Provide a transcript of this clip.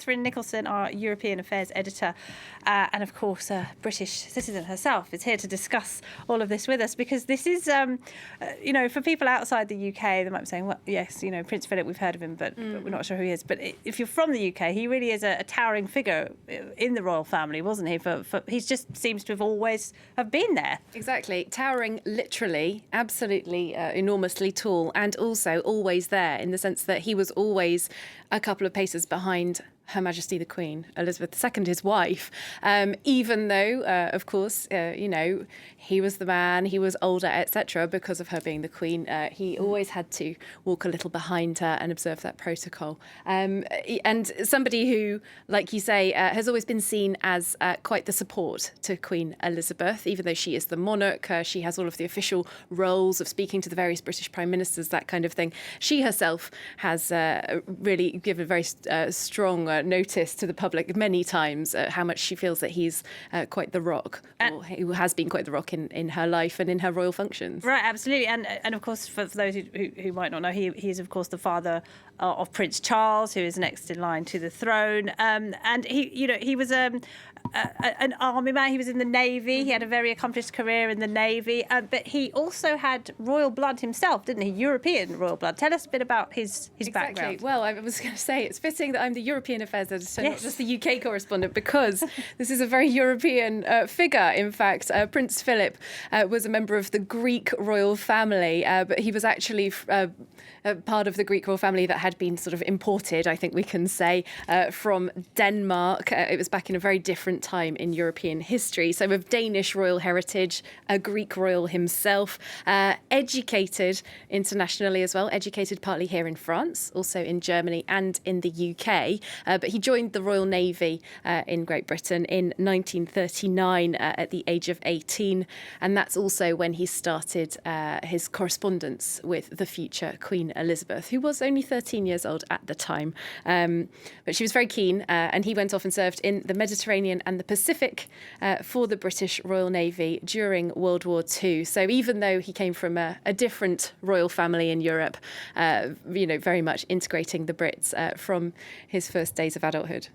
Catherine Nicholson, our European Affairs editor, and of course a British citizen herself, is here to discuss all of this with us, because this is, for people outside the UK, they might be saying, well, yes, Prince Philip, we've heard of him, but we're not sure who he is. But if you're from the UK, he really is a towering figure in the royal family, wasn't he? He just seems to have always have been there. Exactly. Towering, literally, absolutely enormously tall, and also always there, in the sense that he was always a couple of paces behind Her Majesty the Queen, Elizabeth II, his wife, even though, of course, he was the man, he was older, etc. Because of her being the Queen, he always had to walk a little behind her and observe that protocol. And somebody who, like you say, has always been seen as quite the support to Queen Elizabeth, even though she is the monarch. She has all of the official roles of speaking to the various British prime ministers, that kind of thing. She herself has really given very strong notice to the public many times how much she feels that he's quite the rock, or who has been quite the rock in her life and in her royal functions. Right, absolutely. And of course, for those who might not know, he is, of course, the father of Prince Charles, who is next in line to the throne. And he was an army man. He was in the Navy. He had a very accomplished career in the Navy. But he also had royal blood himself, didn't he? European royal blood. Tell us a bit about his background. Well, I was going to say, it's fitting that I'm the European Affairs editor, not just the UK correspondent, because this is a very European figure. In fact, Prince Philip was a member of the Greek royal family, but he was actually part of the Greek royal family that had been sort of imported, I think we can say, from Denmark. It was back in a very different time in European history. So of Danish royal heritage, a Greek royal himself, educated internationally as well, educated partly here in France, also in Germany and in the UK. But he joined the Royal Navy in Great Britain in 1939 at the age of 18. And that's also when he started his correspondence with the future Queen Elizabeth, who was only 13 years old at the time. But she was very keen, and he went off and served in the Mediterranean and the Pacific for the British Royal Navy during World War II. So even though he came from a different royal family in Europe, very much integrating the Brits from his first days of adulthood.